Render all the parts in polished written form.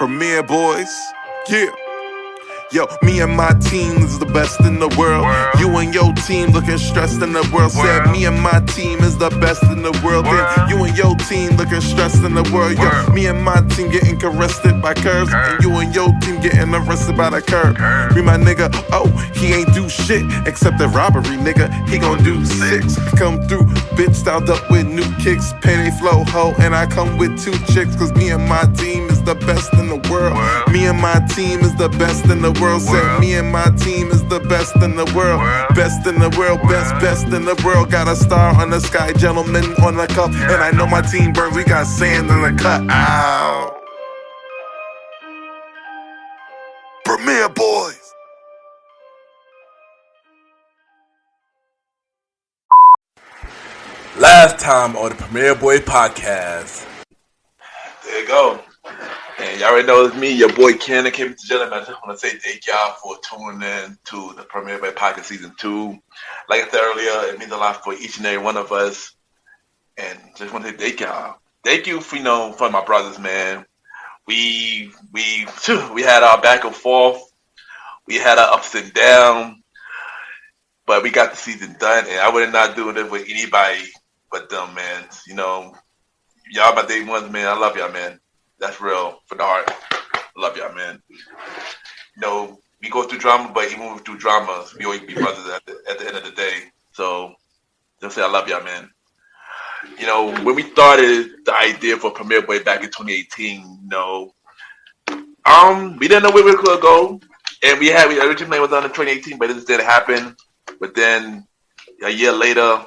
Premiere Boyz. Yeah. Yo, me and my team is the best in the world. You and your team looking stressed in the world. Said me and my team is the best in the world. Then you and your team looking stressed in the world. Yo, me and my team getting arrested by curves, and you and your team getting arrested by the curb. Me my nigga, oh, he ain't do shit except the robbery, nigga. He gon' do 6. Come through, bitch, styled up with new kicks, penny flow ho, and I come with 2 chicks. Cause me and my team is the best in the world. Me and my team is the best in the world. Said me and my team is the best in the world. Best in the world, best in the world. Got a star on the sky, gentleman on the cup. And I know my team burns, we got sand in the cut. Ow. Premiere Boyz. Last time on the Premiere Boyz podcast. There you go. And y'all already know it's me, your boy Ken, Aka MrGentleman. I just want to say thank y'all for tuning in to the Premiere Boyz podcast season 2. Like I said earlier, it means a lot for each and every one of us. And just want to say thank y'all. Thank you for, for my brothers, man. We had our back and forth. We had our ups and downs. But we got the season done, and I would not do it with anybody but them, man. Y'all my day ones, man. I love y'all, man. That's real, from the heart. I love y'all, man. We go through drama, but even when we through dramas, we always be brothers at the end of the day. So, just say I love y'all, man. When we started the idea for Premiere Boyz back in 2018, we didn't know where we were going to go. And we originally was on in 2018, but it just didn't happen. But then, a year later,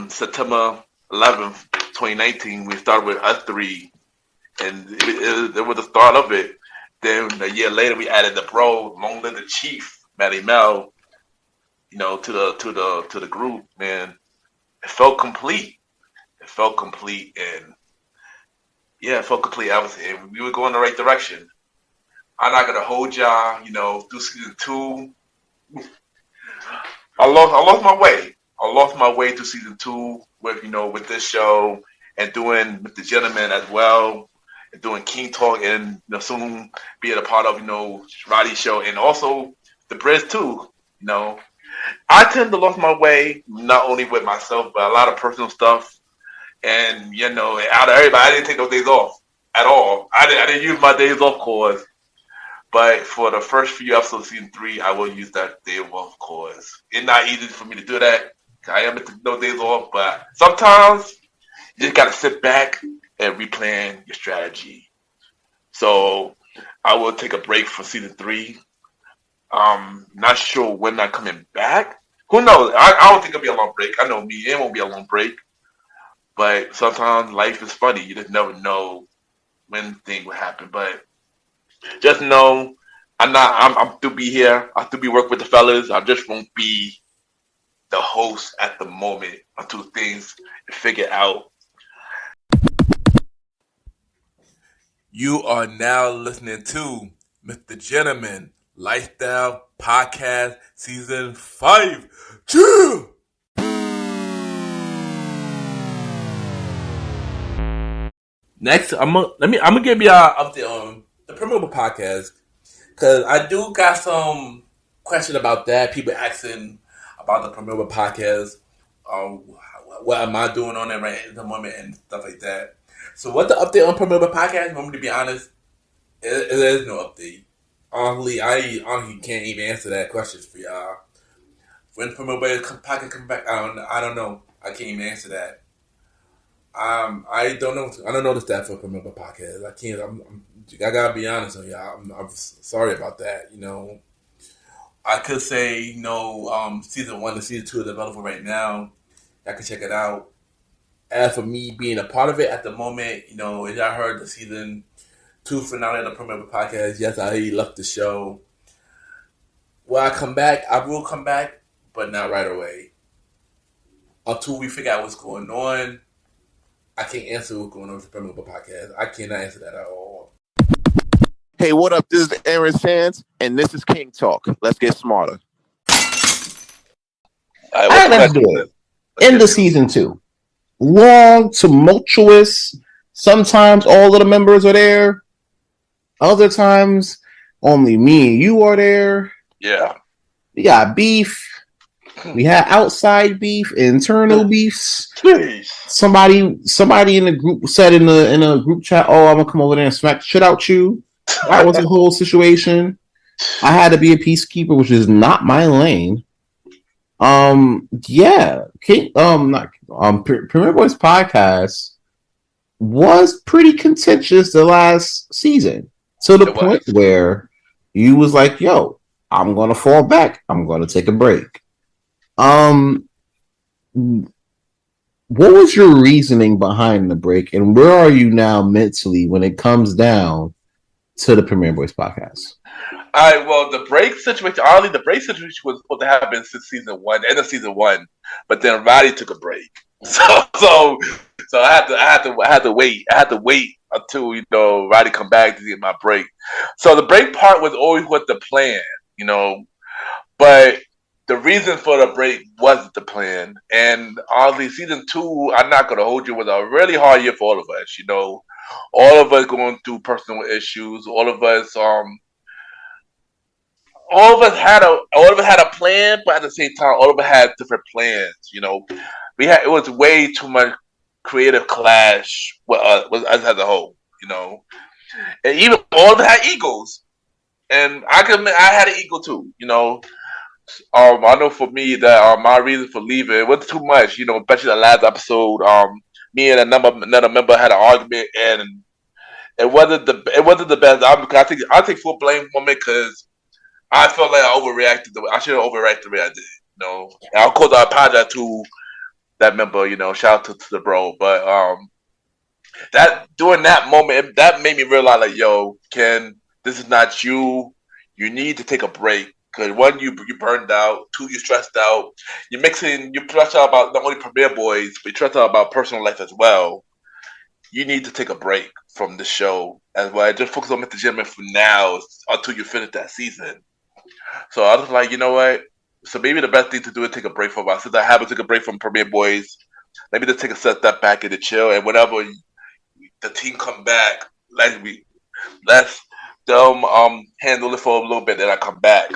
September 11th, 2019, we started with us 3, and it was the start of it. Then a year later, we added the bro, long live the chief, Malimal, to the group. Man, it felt complete. And it felt complete, obviously, and we were going the right direction. I'm not gonna hold y'all, through season 2. I lost my way. I lost my way to season 2 with this show and doing MrGentleman as well, and doing King Talk, and soon being a part of Roddy show, and also the Boyz too. I tend to lose my way not only with myself but a lot of personal stuff, and out of everybody, I didn't take those days off at all. I didn't use my days off, course. But for the first few episodes of season 3, I will use that day off, course. It's not easy for me to do that. I am taking no days off, but sometimes you just gotta sit back and replan your strategy. So I will take a break for season 3. Not sure when I'm coming back. Who knows? I don't think it'll be a long break. I know me, it won't be a long break. But sometimes life is funny. You just never know when things will happen. But just know I'm still be here. I'll still be working with the fellas. I just won't be the host at the moment until things figure out. You are now listening to MrGentleman Lifestyle Podcast Season 5. Chill! Next, I'm gonna give y'all an update on the Premiere Boyz podcast, because I do got some question about that. People asking about the Premiere Boyz podcast, what am I doing on it right at the moment and stuff like that. So what the update on Premiere Boyz podcast? Want me to be honest, there is no update. Honestly, I can't even answer that question for y'all. When Premiere Boyz podcast come back, I don't know. I can't even answer that. I don't know. I don't know the stat for Premiere Boyz podcast. I can't. I gotta be honest with y'all. I'm sorry about that. I could say season 1 and season 2 is available right now. Y'all can check it out. As for me being a part of it at the moment, as y'all heard the season 2 finale of the Premiere Boyz podcast, yes, I left the show. Will I come back? I will come back, but not right away. Until we figure out what's going on, I can't answer what's going on with the Premiere Boyz podcast. I cannot answer that at all. Hey, what up? This is Aaron Sands, and this is King Talk. Let's get smarter. All right, let's do it. End of season 2. Long, tumultuous, Sometimes all of the members are there. Other times, only me and you are there. Yeah. We got beef. We had outside beef, internal beefs. Jeez. Somebody in the group said in a group chat, "Oh, I'm gonna come over there and smack the shit out you." That was a whole situation. I had to be a peacekeeper, which is not my lane. Yeah, Premier Boys podcast was pretty contentious the last season to the point where you was like, "Yo, I'm gonna fall back. I'm gonna take a break." What was your reasoning behind the break, and where are you now mentally when it comes down to the Premier Boys podcast? All right. Well, the break situation. Honestly, the break situation was supposed to happen since season one, end of season one, but then Roddy took a break. So I had to wait. I had to wait until Roddy come back to get my break. So the break part was always what the plan, but the reason for the break wasn't the plan. And honestly, season two, I'm not gonna hold you, was a really hard year for all of us. All of us going through personal issues. All of us had a plan, but at the same time, all of us had different plans. It was way too much creative clash with us as a whole. And even all of us had egos, and I can admit I had an ego too. I know for me that my reason for leaving, it wasn't too much. Especially the last episode. Me and another member had an argument, and it wasn't the best. I take full blame from it because I felt like I overreacted. I should have overreacted the way I did. And of course I apologize to that member. Shout out to the bro. But that during that moment, that made me realize, like, yo, Ken, this is not you. You need to take a break. Because one, you burned out. Two, you stressed out. You stressed out about not only Premier Boys, but you stressed out about personal life as well. You need to take a break from the show as well. Just focus on Mr. Gentleman for now until you finish that season. So I was like, you know what? So maybe the best thing to do is take a break from us. Since I haven't took a break from Premier Boys, maybe just take a step back and to chill. And whenever the team come back, let's them handle it for a little bit. Then I come back.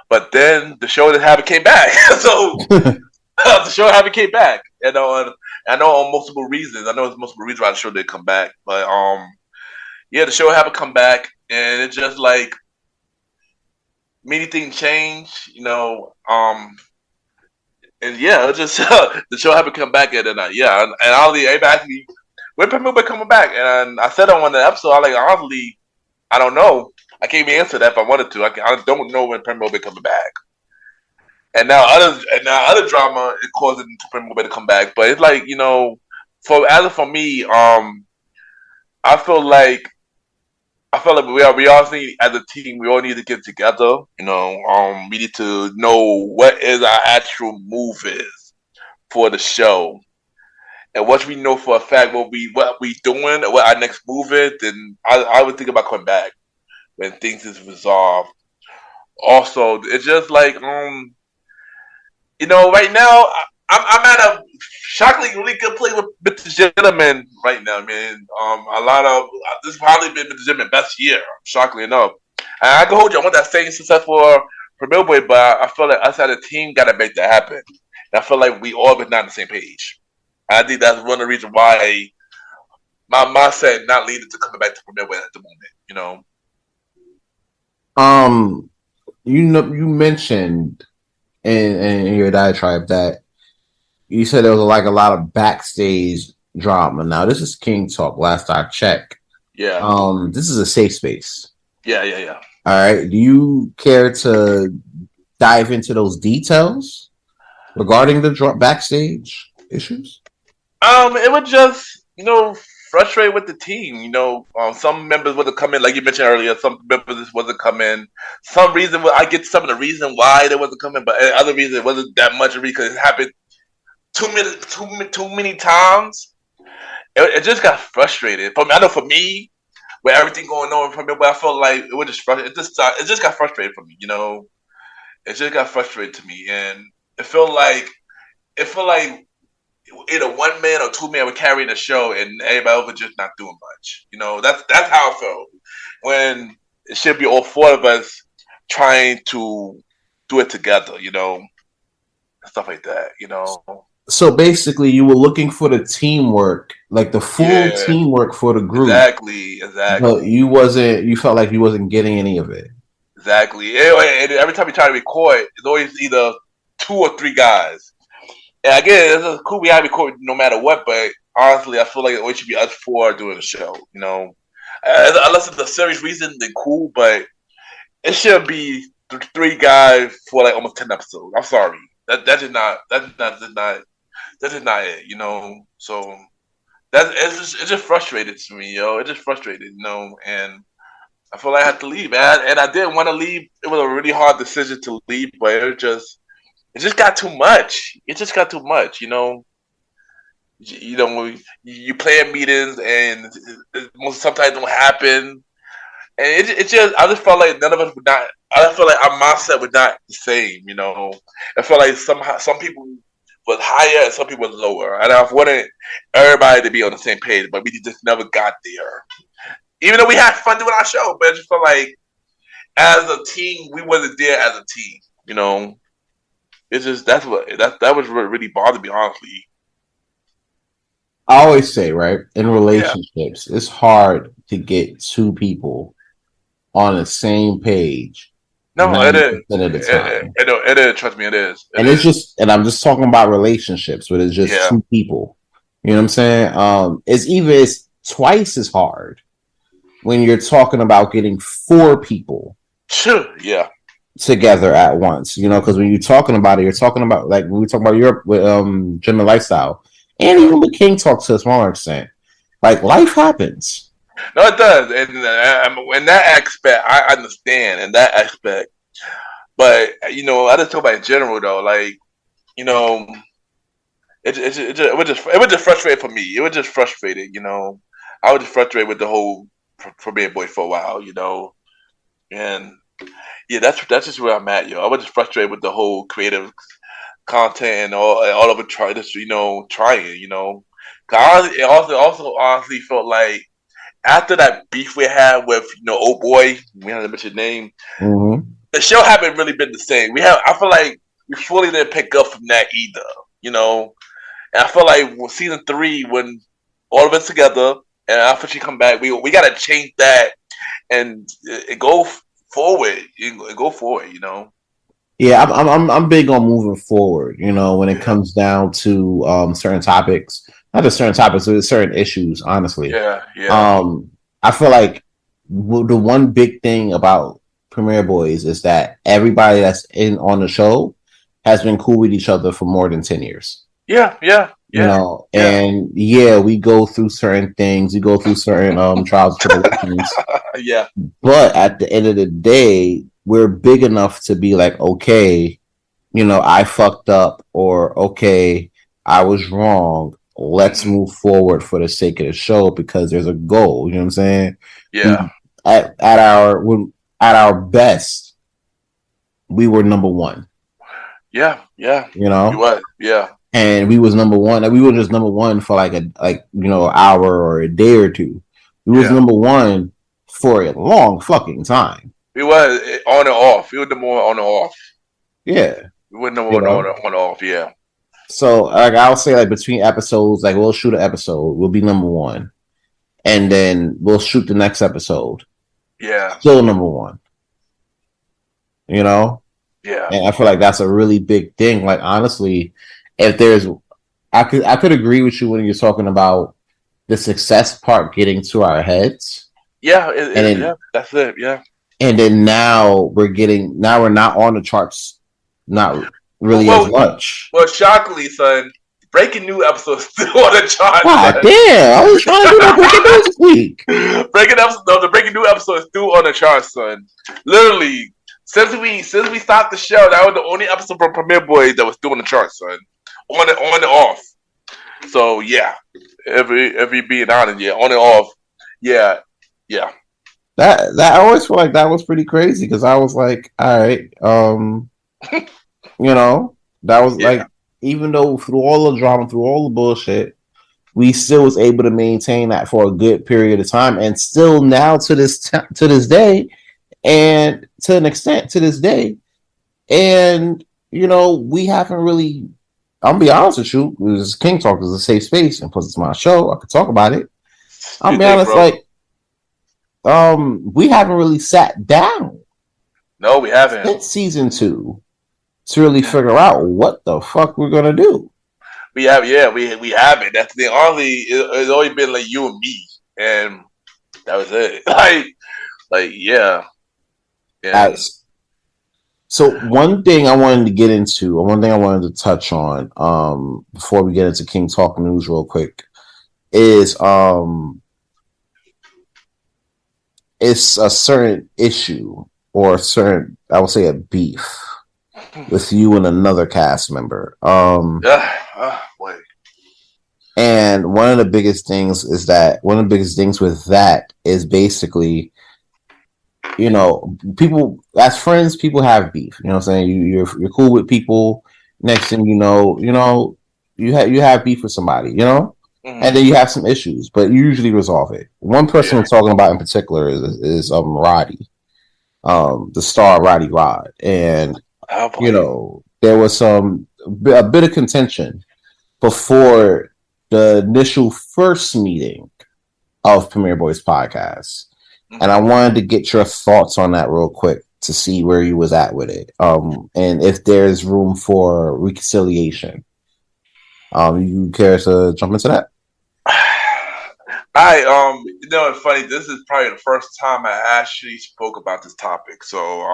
But then the show that haven't came back. So the show haven't came back. I know on multiple reasons. I know it's multiple reasons why the show didn't come back. But yeah, the show haven't come back, and it's just like many things change, and yeah, it just the show haven't come back yet, and everybody asked me when Premier Boy coming back, and I said on one of the episodes, honestly, I don't know. I can't even answer that if I wanted to. I don't know when Premier Boy coming back. And now other drama is causing Premier Boy to come back. But it's like, for me, I feel like we all need, as a team, we all need to get together. We need to know what is our actual move is for the show. And once we know for a fact what we doing, what our next move is, then I would think about coming back when things is resolved. Also, it's just like right now I'm at a shockingly really good play with Mr. Gentleman right now, man. This has probably been Mr. Gentleman's best year, shockingly enough. And I can hold you. I want that same success for Premier Boy, but I feel like us as a team got to make that happen. And I feel like we all been not on the same page. I think that's one of the reasons why my mindset not leading to coming back to Premier Boy at the moment. You mentioned in your diatribe that you said there was like a lot of backstage drama. Now this is King Talk. Last I checked, this is a safe space. Yeah. All right. Do you care to dive into those details regarding the backstage issues? It was just frustrated with the team. Some members wasn't coming, like you mentioned earlier. Some members wasn't coming. Some reason I get some of the reason why they wasn't coming, but other reason it wasn't that much because it happened too many times. It just got frustrated. I know for me, with everything going on for me, but I felt like it was just frustrated. It just got frustrated for me. It just got frustrated to me, and it felt like either one man or two men were carrying the show, and everybody else was just not doing much. You know, that's how I felt when it should be all four of us trying to do it together. You know, stuff like that. You know. So basically, you were looking for the teamwork, like the full teamwork for the group. Exactly. But you wasn't. You felt like you wasn't getting any of it. Exactly. And every time we try to record, it's always either 2 or 3 guys. And again, it's cool. We have to record no matter what. But honestly, I feel like it always should be us 4 doing the show. You know, unless it's a serious reason, then cool. But it should be 3 guys for like almost 10 episodes. I'm sorry. That is not it. You know. So it just frustrated to me, yo. It just frustrated, you know, and I feel like I had to leave, man. And I didn't want to leave. It was a really hard decision to leave, but it just got too much. It just got too much, you know. You know, you plan meetings and most sometimes don't happen, and it just I just felt like none of us would not. I felt like our mindset was not the same, you know. I felt like some people was higher and some people was lower, and I wanted everybody to be on the same page, but we just never got there. Even though we had fun doing our show, but I just felt like as a team, we wasn't there as a team. You know, it's just that was what really bothered me, honestly. I always say, right, in relationships, it's hard to get 2 people on the same page. No, it is. It is. Trust me, it is. It's just, and I'm just talking about relationships, but it's just 2 people. You know what I'm saying? It's twice as hard when you're talking about getting 4 people together at once, you know, because when you're talking about it, you're talking about, like when we talk about Europe with Gentleman Lifestyle, and even with King Talk to a smaller extent, like life happens. No, it does, and in that aspect, I understand in that aspect, but you know, I just talk about in general though, like you know, it was just frustrating for me. It was just frustrating, you know. I was just frustrated with the whole for being Boyz for a while, you know, and yeah, that's just where I'm at, yo. I was just frustrated with the whole creative content and all of it. Trying, you know. It also honestly felt like after that beef we had with old boy, we had to mention his name. Mm-hmm. The show haven't really been the same. I feel like we fully didn't pick up from that either, you know. And I feel like with season 3, when all of us together. And after she come back, we gotta change that and go forward. Go forward, you know. Yeah, I'm big on moving forward. You know, when it comes down to certain topics, not just certain topics, but certain issues. Honestly, yeah. I feel like the one big thing about Premiere Boyz is that everybody that's on the show has been cool with each other for more than 10 years. Yeah. You know, and we go through certain things, we go through certain trials and tribulations. Yeah. But at the end of the day, we're big enough to be like, okay, you know, I fucked up, or okay, I was wrong. Let's move forward for the sake of the show because there's a goal. You know what I'm saying? Yeah. At our best, we were number 1. Yeah. You know? You what? Yeah. And we was number 1. Like, we were just number 1 for an hour or a day or two. We was number 1 for a long fucking time. We was on and off. We were number 1 on and off. Yeah. We were number 1 on and off. Yeah. So like I'll say, like between episodes, like we'll shoot an episode, we'll be number 1, and then we'll shoot the next episode. Yeah. Still number 1. You know. Yeah. And I feel like that's a really big thing. Like honestly. If there's, I could agree with you when you're talking about the success part getting to our heads. Yeah, that's it. Yeah. And then now we're not on the charts, not really as much. Well, shockingly, son, breaking new episodes still on the charts. God damn! I was trying to do that breaking news this week. The breaking new episode is still on the charts, son. Literally, since we stopped the show, that was the only episode from Premiere Boyz that was still on the charts, son. On and off. So yeah, every being honest, on and off, yeah. That I always feel like that was pretty crazy because I was like, all right, you know, that was like even though through all the drama, through all the bullshit, we still was able to maintain that for a good period of time, and still now to this day, and to an extent to this day, and we haven't really. I'm gonna be honest with you. This King Talk is a safe space, and plus it's my show. I could talk about it. I'll be honest, we haven't really sat down. No, we haven't. Since season 2 to really figure out what the fuck we're gonna do. We have, we haven't. That's the only. It's always been like you and me, and that was it. Yeah. So one thing I wanted to get into, or one thing I wanted to touch on, before we get into King Talk News real quick, is it's a certain issue, or I would say a beef with you and another cast member. Boy. And one of the biggest things with that is basically, people as friends, people have beef. You know what I'm saying? You're cool with people. Next thing you know, you have beef with somebody. And then you have some issues, but you usually resolve it. One person I'm talking about in particular is Roddy, the star Roddy Rod, and there was a bit of contention before the initial first meeting of Premier Boyz podcast, and I wanted to get your thoughts on that real quick to see where you was at with it, and if there's room for reconciliation. You care to jump into that? It's funny. This is probably the first time I actually spoke about this topic. So,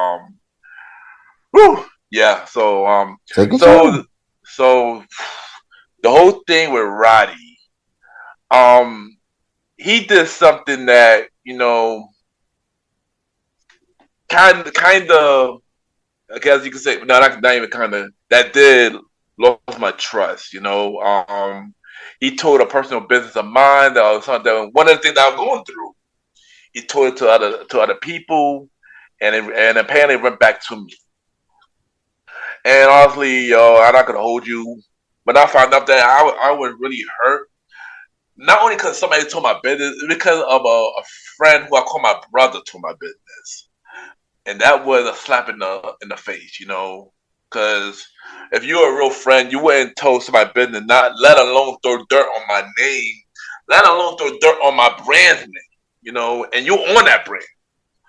So the whole thing with Roddy, he did something that kind of, I guess you could say, no, not even kind of, that did lost my trust. He told a personal business of mine that was something. One of the things that I'm going through, he told it to other people, and apparently it went back to me. And honestly, I'm not gonna hold you, but I found out that I was really hurt. Not only because somebody told my business, because of a friend who I call my brother told my business, and that was a slap in the face, Because if you're a real friend, you wouldn't tell somebody business, not let alone throw dirt on my name, let alone throw dirt on my brand name, and you own that brand.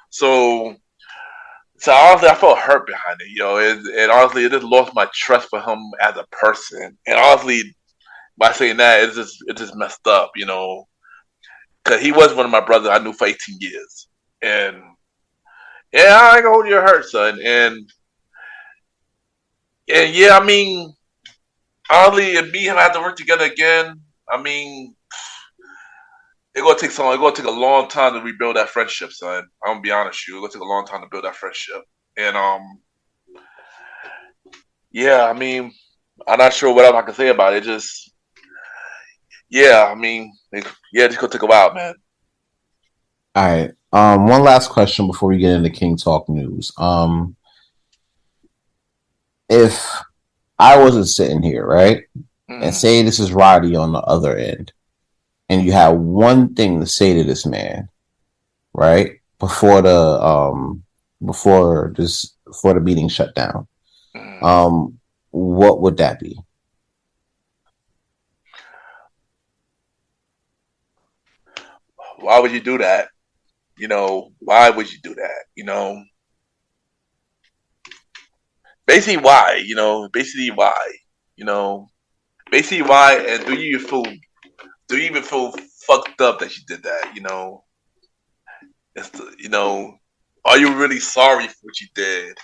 So honestly, I felt hurt behind it, and honestly, it just lost my trust for him as a person. And honestly, by saying that, it's just messed up, because he was one of my brothers I knew for 18 years, and I ain't gonna hold your hurt, son, and yeah, I mean, honestly, if me and him have to work together again, I mean, it's gonna take a long time to rebuild that friendship, son. I'm gonna be honest with you. It's gonna take a long time to build that friendship. And I mean, I'm not sure what else I can say about it. Just I mean, it's gonna take a while, man. All right. One last question before we get into King Talk News. If I wasn't sitting here, right, and say this is Roddy on the other end, and you have one thing to say to this man, right, before the meeting shut down, what would that be? Why would you do that? Why would you do that? Basically, why? Basically, why? And do you even feel fucked up that you did that? Are you really sorry for what you did?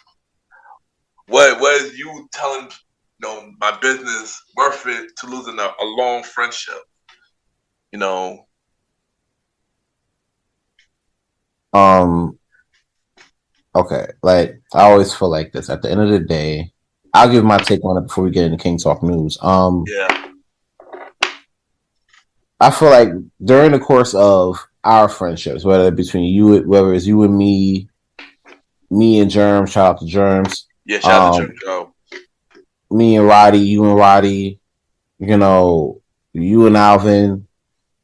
What is you telling my business worth it to losing a long friendship? Okay, like I always feel like this. At the end of the day, I'll give my take on it before we get into King Talk News. I feel like during the course of our friendships, whether it's you and me and Germs, shout out to Germs. Yeah, shout out to Germs. me and Roddy, you and Roddy, you know, you and Alvin,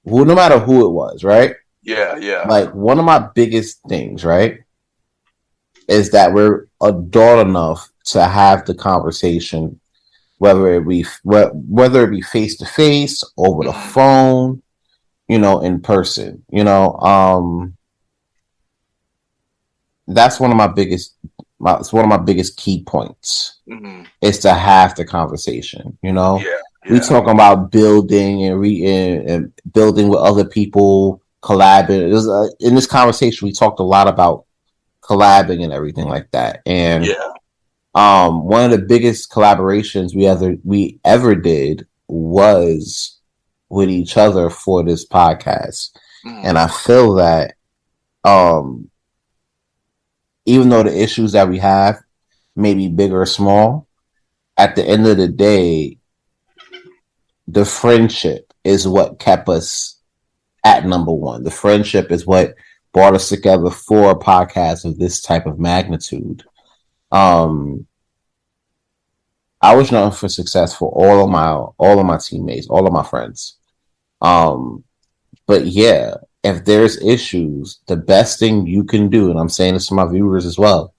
who no matter who it was, right? Yeah. Like one of my biggest things, right, is that we're adult enough to have the conversation, whether it be face to face, over the phone, in person. That's one of my biggest. It's one of my biggest key points is to have the conversation. We talking about building and building with other people, collabing. In this conversation, we talked a lot about collabing and everything like that. And one of the biggest collaborations we ever did was with each other for this podcast. And I feel that even though the issues that we have may be big or small, at the end of the day, the friendship is what kept us at number one. The friendship is what brought us together for a podcast of this type of magnitude. I wish nothing for success for all of my teammates, all of my friends. But yeah, if there's issues, the best thing you can do, and I'm saying this to my viewers as well,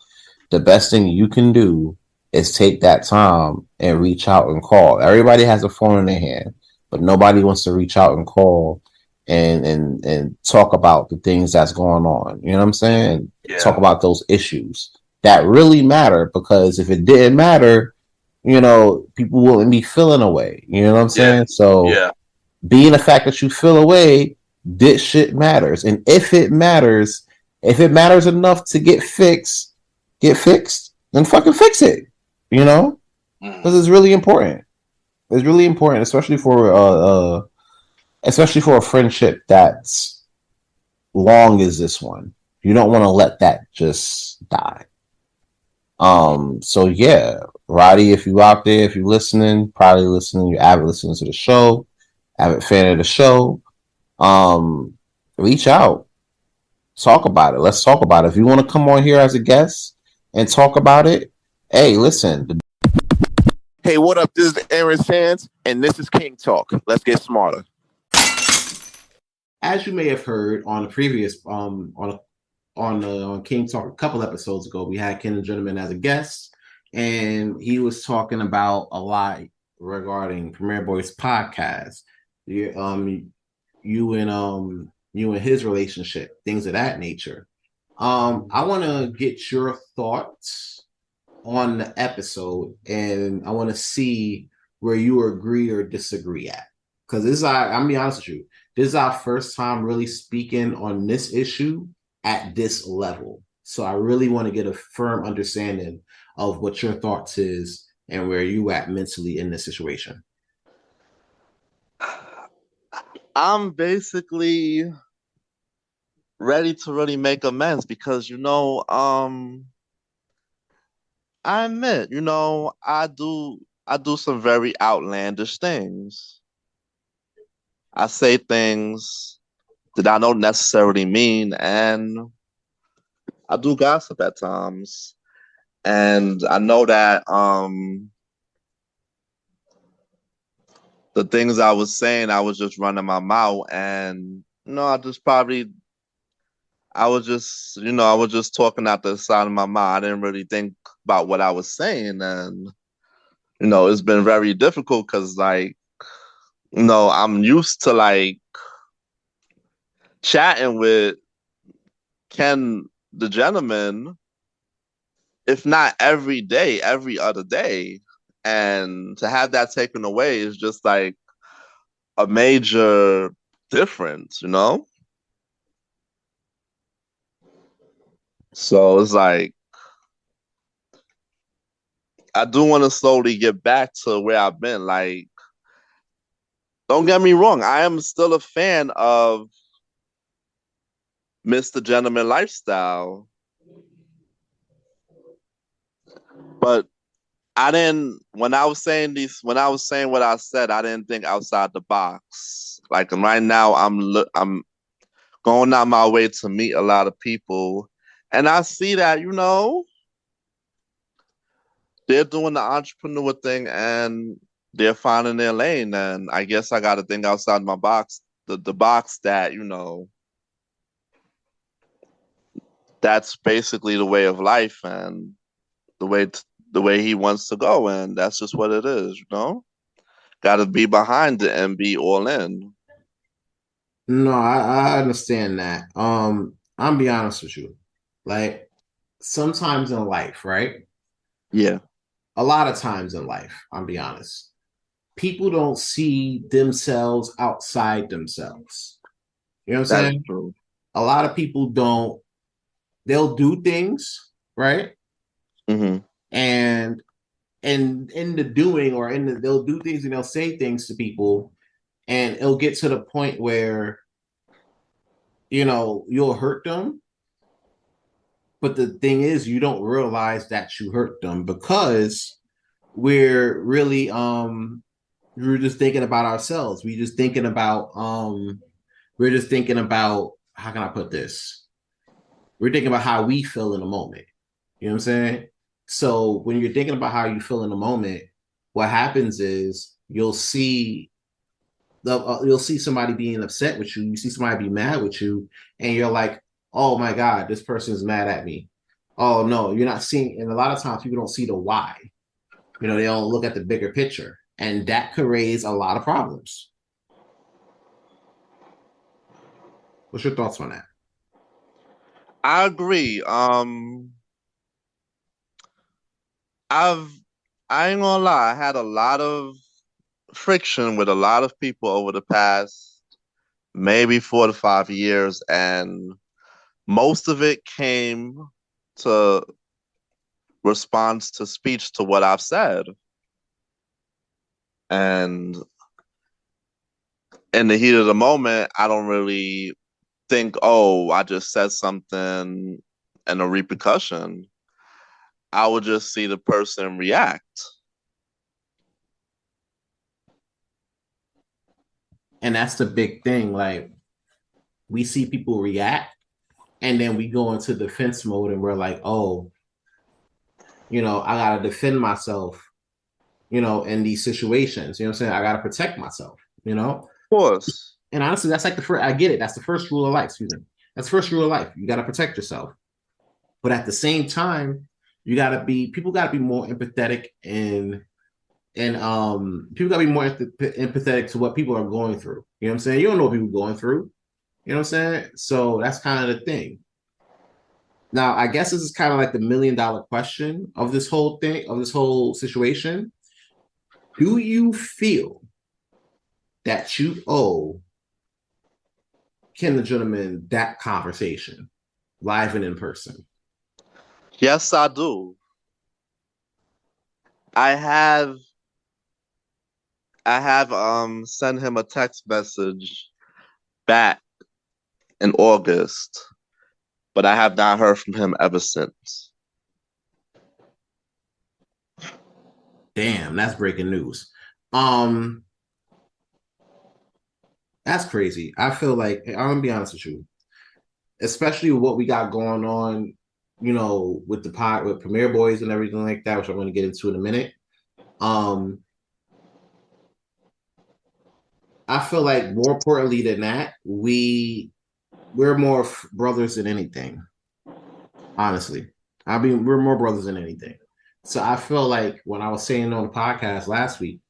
the best thing you can do is take that time and reach out and call. Everybody has a phone in their hand, but nobody wants to reach out and call and talk about the things that's going on. You know what I'm saying? Yeah. Talk about those issues that really matter, because if it didn't matter, people wouldn't be feeling away. You know what I'm saying? So being the fact that you feel away, this shit matters. And if it matters enough to get fixed, then fucking fix it. Because it's really important. It's really important, especially for a friendship that's long as this one. You don't want to let that just die. So yeah, Roddy, if you out there, if you're listening, probably listening, you're avid listening to the show, avid fan of the show, reach out, talk about it. Let's talk about it. If you want to come on here as a guest and talk about it, hey, listen. Hey, what up? This is Aaron Sands, and this is King Talk. Let's get smarter. As you may have heard on the previous on King Talk a couple episodes ago, we had Ken Gentleman as a guest, and he was talking about a lot regarding Premier Boyz podcast. You and his relationship, things of that nature. I want to get your thoughts on the episode, and I want to see where you agree or disagree at. Because I'm gonna be honest with you, this is our first time really speaking on this issue at this level. So I really want to get a firm understanding of what your thoughts is and where you at mentally in this situation. I'm basically ready to really make amends because, I admit, I do some very outlandish things. I say things that I don't necessarily mean, and I do gossip at times. And I know that the things I was saying, I was just running my mouth, and I was just talking out the side of my mouth. I didn't really think about what I was saying, and it's been very difficult because, I'm used to chatting with Ken the Gentleman, if not every day, every other day. And to have that taken away is just a major difference, So it's I do want to slowly get back to where I've been. Don't get me wrong, I am still a fan of Mr. Gentleman lifestyle. But when I was saying what I said, I didn't think outside the box. Right now, I'm going out my way to meet a lot of people, and I see that, they're doing the entrepreneur thing and they're finding their lane. And I guess I got to think outside my box, the box that, that's basically the way of life and the way the way he wants to go, and that's just what it is. Got to be behind it and be all in. No, I understand that. I'm be honest with you. Like sometimes in life, right? Yeah, A lot of times in life, I'll be honest. People don't see themselves outside themselves. You know what I'm that's saying? true. A lot of people don't, they'll do things, right? Hmm. And in the doing or in the they'll do things and they'll say things to people and it'll get to the point where you'll hurt them, but the thing is you don't realize that you hurt them because we're really we're just thinking about ourselves. We're just thinking about how can I put this? We're thinking about how we feel in the moment. You know what I'm saying? So when you're thinking about how you feel in the moment, what happens is you'll see somebody being upset with you. You see somebody be mad with you, and you're like, "Oh my God, this person's mad at me." Oh no, you're not seeing. And a lot of times people don't see the why. They don't look at the bigger picture, and that could raise a lot of problems. What's your thoughts on that? I agree. I've I ain't gonna lie, I had a lot of friction with a lot of people over the past maybe 4 to 5 years, and most of it came to response to speech to what I've said. And in the heat of the moment, I don't really think, oh, I just said something and a repercussion. I would just see the person react. And that's the big thing. Like we see people react, and then we go into defense mode, and we're like, "Oh, I gotta defend myself." In these situations, you know what I'm saying? I gotta protect myself. Of course. And honestly, that's like the first. I get it. That's the first rule of life. Excuse me. That's the first rule of life. You gotta protect yourself. But at the same time, people gotta be more empathetic and people gotta be more empathetic to what people are going through. You know what I'm saying? You don't know what people are going through. You know what I'm saying? So that's kind of the thing. Now, I guess this is kind of like the $1,000,000 question of this whole thing, of this whole situation. Do you feel that you owe Ken the Gentleman that conversation live and in person? Yes, I do. I have sent him a text message back in August, but I have not heard from him ever since. Damn, that's breaking news. That's crazy. I feel like I'm gonna be honest with you, especially with what we got going on, with the pod with Premier Boys and everything like that, which I'm gonna get into in a minute. I feel like more importantly than that, we're more brothers than anything. Honestly, we're more brothers than anything. So I feel like when I was saying on the podcast last week,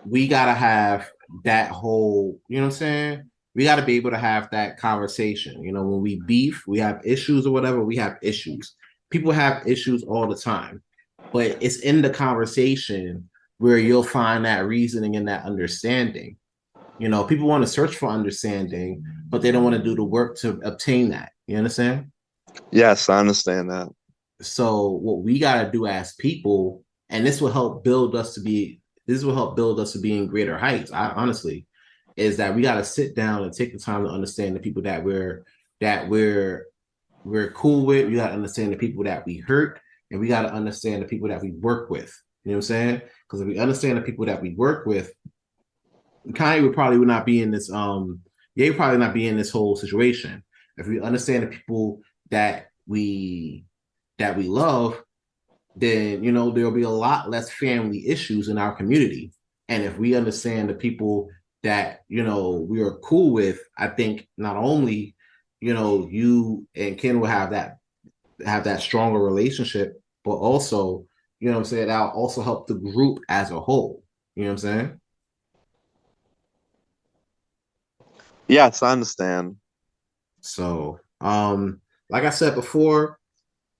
we gotta have that whole, you know what I'm saying? We gotta be able to have that conversation. When we beef, we have issues or whatever, we have issues. People have issues all the time, but it's in the conversation where you'll find that reasoning and that understanding. People want to search for understanding, but they don't want to do the work to obtain that. You understand? Yes, I understand that. So what we got to do as people, and this will help build us to be in greater heights. Honestly, is that we got to sit down and take the time to understand the people that we're cool with. We got to understand the people that we hurt, and we got to understand the people that we work with. You know what I'm saying? Because if we understand the people that we work with, Kanye would not be in this. Ye would probably not be in this whole situation if we understand the people that we love. then there'll be a lot less family issues in our community. And if we understand the people that we are cool with, I think not only you and Ken will have that stronger relationship, but also what I'm saying, that'll also help the group as a whole. You know what I'm saying? Yes, I understand. So, like I said before,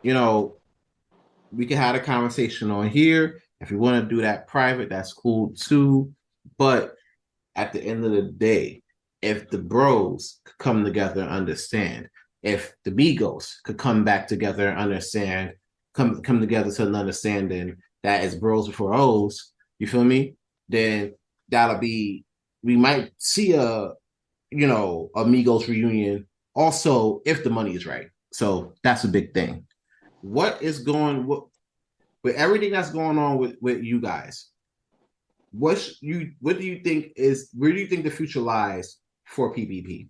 we can have a conversation on here. If you want to do that private, that's cool too. But at the end of the day, if the bros could come together and understand, if the Migos could come back together and understand, come together to an understanding that it's bros before O's, you feel me? Then we might see a Migos reunion also if the money is right. So that's a big thing. With everything that's going on with you guys, where do you think the future lies for PPP?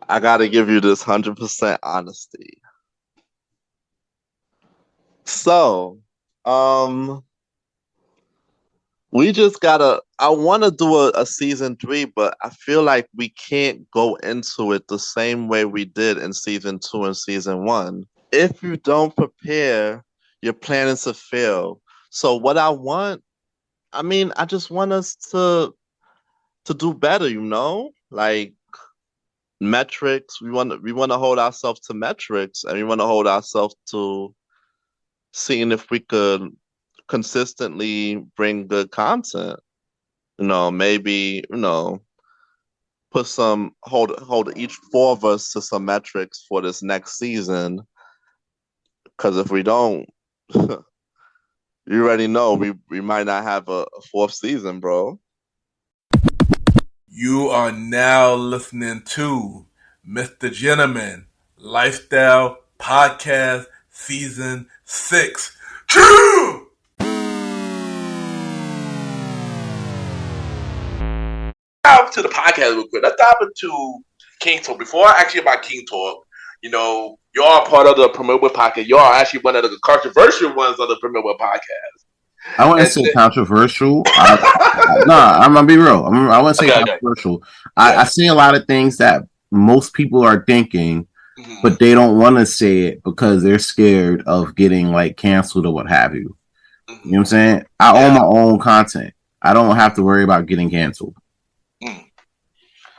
I gotta give you this 100% honesty. So, we just gotta. I want to do a season 3, but I feel like we can't go into it the same way we did in season 2 and season 1. If you don't prepare, you're planning to fail. So what I just want us to do better. Like metrics. We want to hold ourselves to metrics, and we want to hold ourselves to seeing if we could consistently bring good content. Maybe, put hold each 4 of us to some metrics for this next season. Because if we don't, you already know we might not have a 4th season, bro. You are now listening to Mr. Gentleman Lifestyle Podcast Season 6. True! Dive to the podcast real quick. Let's dive into King Talk. Before I ask you about King Talk, y'all are part of the Premier Podcast. Y'all are actually one of the controversial ones of the Premier Podcast. I wouldn't say controversial. I'm gonna be real. I wouldn't say controversial. Okay. I see a lot of things that most people are thinking, but they don't want to say it because they're scared of getting like canceled or what have you. You know what I'm saying? I own my own content. I don't have to worry about getting canceled.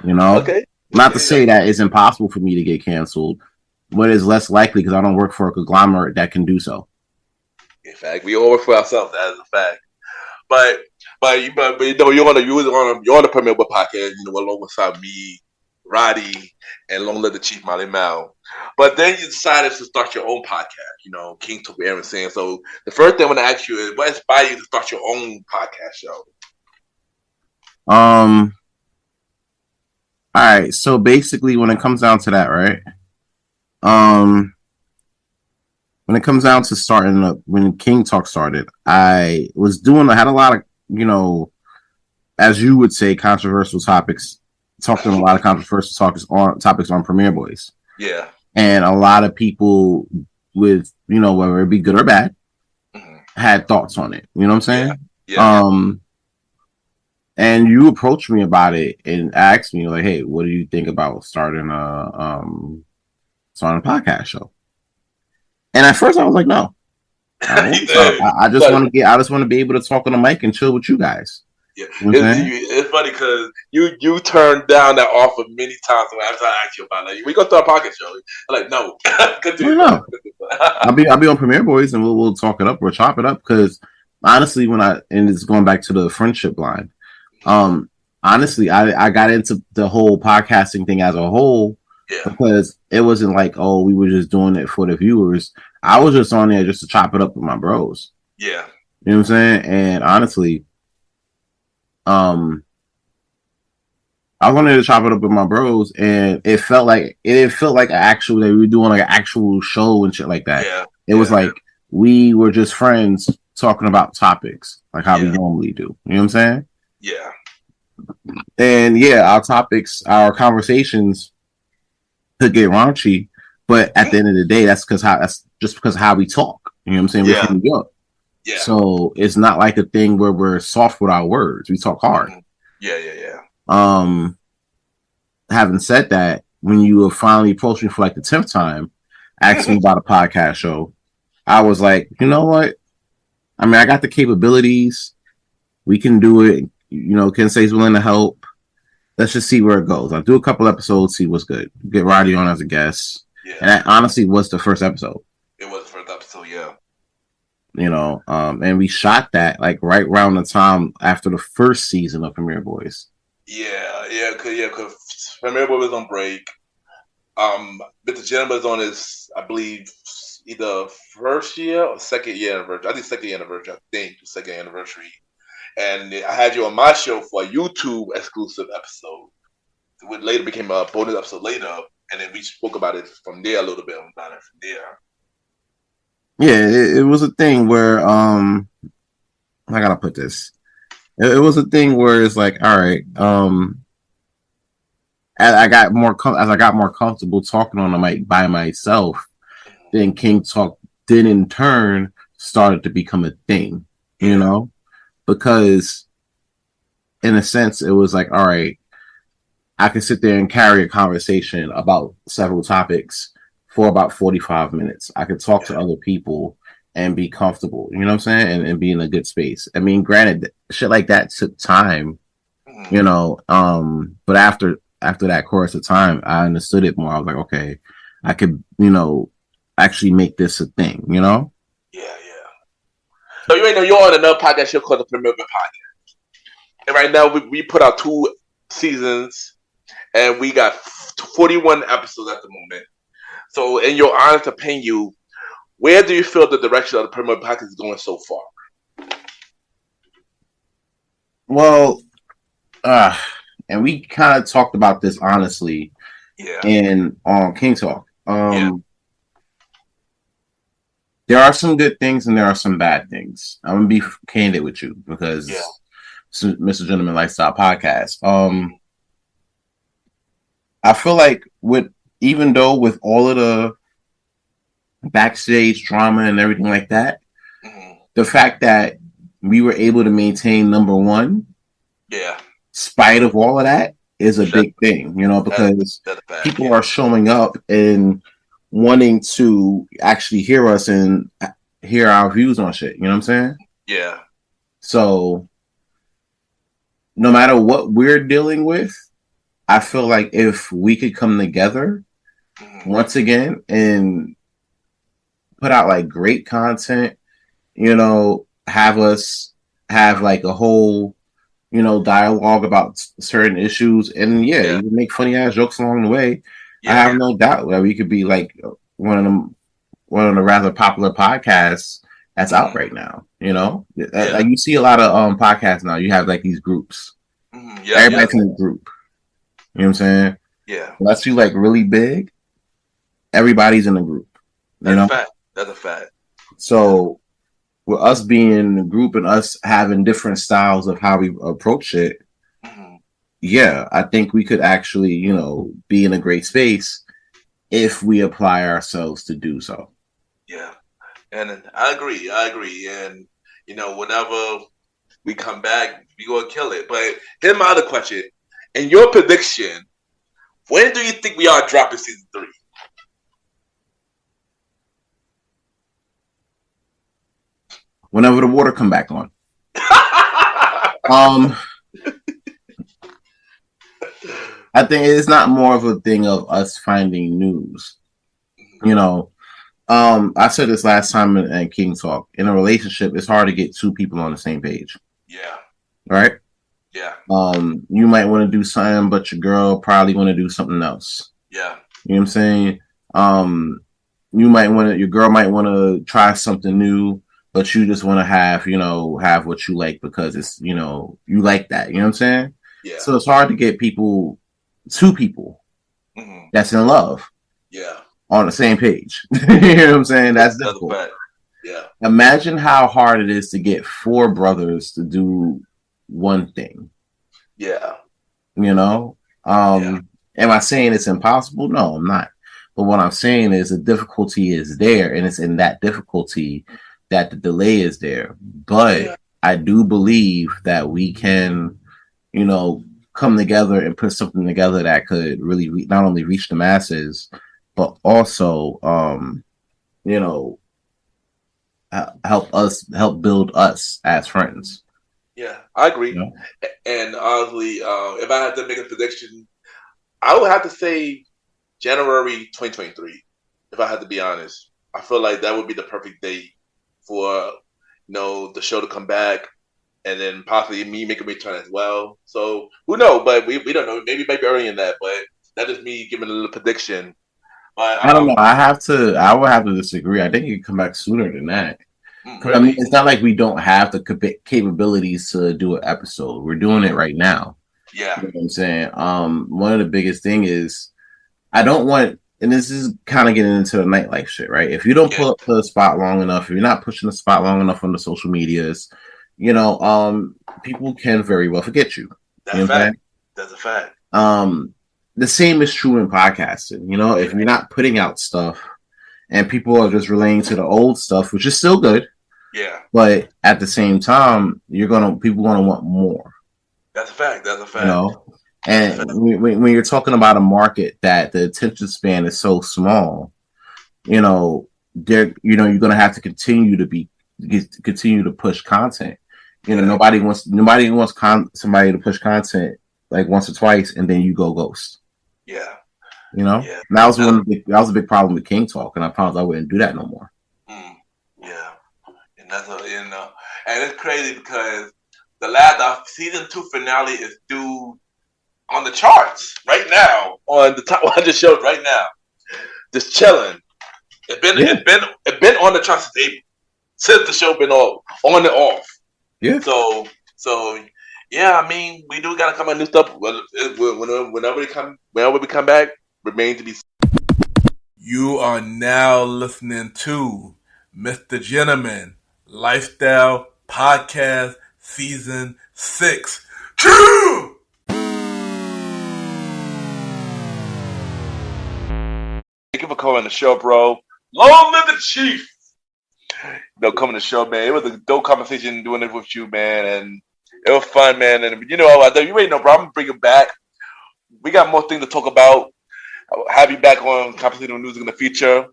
Okay. Not to say that it's impossible for me to get canceled, but it's less likely because I don't work for a conglomerate that can do so. In fact, we all work for ourselves. That is a fact. But you're on the Premier Podcast, alongside me, Roddy, and long live the Chief Malimal. But then you decided to start your own podcast. King Talk with Aaron saying. So the first thing I want to ask you is, what inspired you to start your own podcast show? All right, so basically, when it comes down to that, right? When it comes down to starting up, when King Talk started, I had a lot of, as you would say, controversial topics. Talking a lot of controversial topics on Premier Boyz. Yeah, and a lot of people with whether it be good or bad, had thoughts on it. You know what I'm saying? Yeah. And you approached me about it and asked me like, "Hey, what do you think about starting a podcast show?" And at first, I was like, "No, I just want to be able to talk on the mic and chill with you guys." Yeah, it's funny because you turned down that offer many times after I asked you about it. Like, we gonna start a podcast show. I'm like, no, no. I'll be on Premier Boyz and we'll talk it up or chop it up because honestly, and it's going back to the friendship line. Honestly, I got into the whole podcasting thing as a whole because it wasn't like, oh, we were just doing it for the viewers. I was just on there just to chop it up with my bros. Yeah. You know what I'm saying? And honestly, I wanted to chop it up with my bros, and it felt like we were doing like an actual show and shit like that. Yeah. It was like we were just friends talking about topics like how we normally do. You know what I'm saying? Yeah. And our conversations could get raunchy, But at the end of the day, that's just because how we talk. You know what I'm saying? We're from New York. Yeah. So it's not like a thing where we're soft with our words. We talk hard. Yeah. Having said that, when you were finally approached me for like the 10th time, asking me about a podcast show, I was like, you know what? I mean, I got the capabilities. We can do it. You know, Kensei's willing to help. Let's just see where it goes. I'll do a couple episodes, see what's good. Get Roddy on as a guest. Yeah. And that honestly was the first episode. It was the first episode, yeah. You know, and we shot that like right around the time after the first season of Premiere Boyz. Yeah, because Premiere Boyz was on break. Mr. Gentleman was on his, I believe, either first year or second year anniversary. I think second anniversary. And I had you on my show for a YouTube exclusive episode, which later became a bonus episode later, and then we spoke about it from there a little bit about it from there. Yeah, it was a thing where I gotta put this. It was a thing where it's like, all right, as I got more comfortable talking on the mic by myself, then King Talk then in turn started to become a thing, you know, because in a sense it was like, all right, I can sit there and carry a conversation about several topics for about 45 minutes. I could talk to other people and be comfortable, you know what I'm saying? And be in a good space. I mean, granted, shit like that took time, you know, but after that course of time, I understood it more. I was like, okay, I could, you know, actually make this a thing, you know? Yeah. So you know you're on another podcast show called the Premiere Podcast. And right now we put out 2 seasons and we got 41 episodes at the moment. So, in your honest opinion, where do you feel the direction of the Premiere Podcast is going so far? Well, and we kind of talked about this honestly, in King Talk. There are some good things and there are some bad things. I'm gonna be candid with you because Mr. Gentleman Lifestyle Podcast. I feel like even though with all of the backstage drama and everything like that, the fact that we were able to maintain number 1, spite of all of that, is a big thing, you know, because people are showing up and wanting to actually hear us and hear our views on shit. You know what I'm saying? Yeah. So no matter what we're dealing with, I feel like if we could come together once again and put out like great content, you know, have us have like a whole, you know, dialogue about certain issues, and you can make funny ass jokes along the way. I have no doubt that we could be like one of the rather popular podcasts that's out right now. You know, like you see a lot of podcasts now. You have like these groups. Everybody's in a group. You know what I'm saying? Yeah. Unless you like really big, everybody's in a group. You know? That's a fact. So with us being in a group and us having different styles of how we approach it, I think we could actually, you know, be in a great space if we apply ourselves to do so. Yeah. And I agree. And, you know, whenever we come back, we going to kill it. But here's my other question. In your prediction, when do you think we are dropping season 3? Whenever the water come back on. I think it's not more of a thing of us finding news. You know, I said this last time in King Talk. In a relationship, it's hard to get 2 people on the same page. Yeah. Right? Yeah. You might want to do something, but your girl probably want to do something else. Yeah. You know what I'm saying? Your girl might want to try something new, but you just want to have what you like because it's, you know, you like that. You know what I'm saying? Yeah. So it's hard to get 2 people that's in love. Yeah. On the same page. You know what I'm saying? That's difficult. Yeah. Imagine how hard it is to get 4 brothers to do one thing. Yeah. You know? Am I saying it's impossible? No, I'm not. But what I'm saying is the difficulty is there, and it's in that difficulty that the delay is there. But I do believe that we can, come together and put something together that could really not only reach the masses, but also, help build us as friends. Yeah, I agree. And honestly, if I had to make a prediction, I would have to say January 2023. If I had to be honest, I feel like that would be the perfect date for the show to come back, and then possibly me make a return as well. So who knows? But we don't know. Maybe early in that, but that is me giving a little prediction. But I don't know. I would have to disagree. I think you can come back sooner than that. Really? I mean, it's not like we don't have the capabilities to do an episode. We're doing it right now. Yeah. You know what I'm saying? One of the biggest thing is I don't want, and this is kind of getting into the nightlife shit, right? If you don't pull up to the spot long enough, if you're not pushing the spot long enough on the social medias, people can very well forget you. That's a fact. That's a fact. The same is true in podcasting. If you're not putting out stuff and people are just relaying to the old stuff, which is still good. Yeah. But at the same time, people gonna want more. That's a fact. That's a fact. And when you're talking about a market that the attention span is so small, you're gonna have to continue to push content. Nobody wants somebody to push content like once or twice and then you go ghost. Yeah. That was a big problem with King Talk, and I promised I wouldn't do that no more. Yeah, and that's and it's crazy because the last season 2 finale is due on the charts right now, on the top 100 shows right now, just chilling. It's been on the charts since the show been on and off. Yeah. So yeah, I mean, we do gotta come up with new stuff. Whenever we come back, remain to be. You are now listening to Mr. Gentleman Lifestyle Podcast Season 6. True. Thank you for coming on the show, bro. Long live the Chief. Coming to the show, man. It was a dope conversation doing it with you, man, and it was fun, man. And you already know, bro. I'm gonna bring it back. We got more things to talk about. I'll have you back on Conversational Music in the future.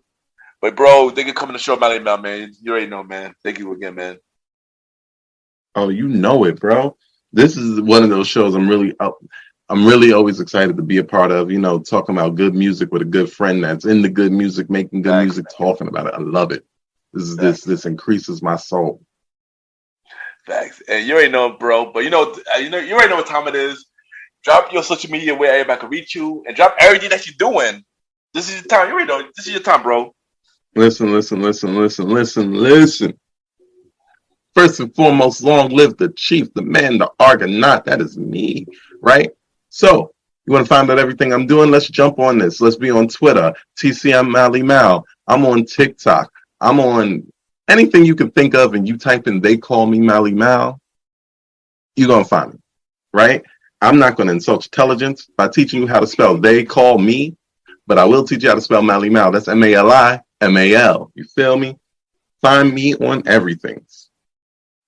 But bro, they can come on the show, Malimal, man. You already know, man. Thank you again, man. Oh, you know it, bro. This is one of those shows I'm really always excited to be a part of. Talking about good music with a good friend that's into good music, making good music, talking about it. I love it. This increases my soul. Facts. And you already know, bro. But you already know what time it is. Drop your social media where everybody can reach you, and drop everything that you're doing. This is your time. You already know. This is your time, bro. Listen. First and foremost, long live the Chief, the man, the Argonaut. That is me, right? So, you want to find out everything I'm doing? Let's jump on this. Let's be on Twitter, TCM Malimal. I'm on TikTok. I'm on anything you can think of, and you type in "They Call Me Malimal," you're going to find me, right? I'm not going to insult intelligence by teaching you how to spell "they call me," but I will teach you how to spell Malimal. That's Malimal. You feel me? Find me on everything,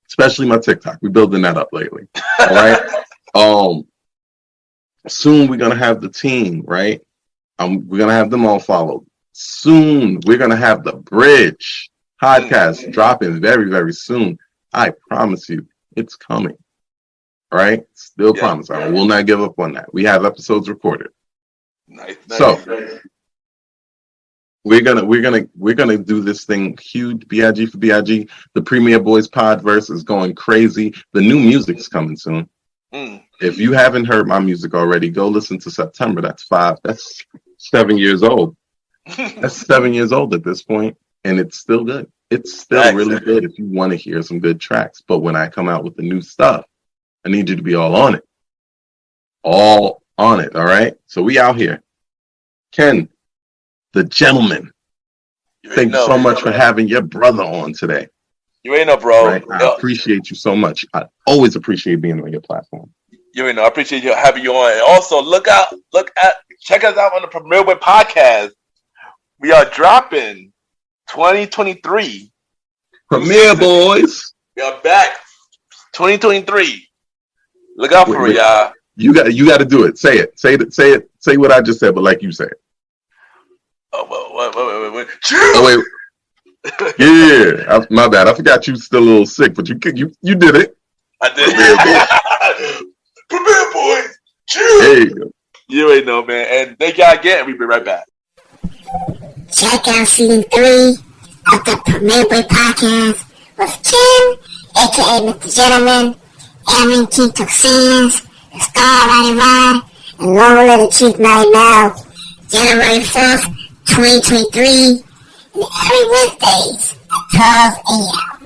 especially my TikTok. We're building that up lately. All right. Soon we're gonna have the team, right? We're gonna have them all followed. Soon we're gonna have the Bridge podcast dropping very, very soon. I promise you, it's coming. Right? Still promise. I will not give up on that. We have episodes recorded. Nice. So we're gonna do this thing huge. BIG for BIG. The Premier Boyz Podverse is going crazy. The new music's coming soon. If you haven't heard my music already, go listen to September. That's 7 years old. That's 7 years old at this point, and it's still good. It's still really good if you want to hear some good tracks. But when I come out with the new stuff, I need you to be all on it. All on it, all right? So we out here. Ken, the gentleman, thank you so much for having your brother on today. You ain't know, bro. Right? I appreciate you so much. I always appreciate being on your platform. You ain't know. I appreciate you having you on. And also, check us out on the Premier Boy Podcast. we are dropping 2023 Premiere boys. We are back. 2023. Look out for it, y'all. You got to do it. Say it. Say it. Say what I just said, but like you said. Oh, wait. Oh wait. Yeah, my bad. I forgot you still a little sick, but you did it. I did. Premiere boys. There you go. You ain't know, man. And thank y'all again. We'll be right back. Check out season 3 of the Premiere Boy podcast with Kim, aka Mr. Gentleman, Aaron King Toxins, the Star Roddy, and Long Little Chief Malimal. January 4th, 2023, and every Wednesdays at 12 a.m.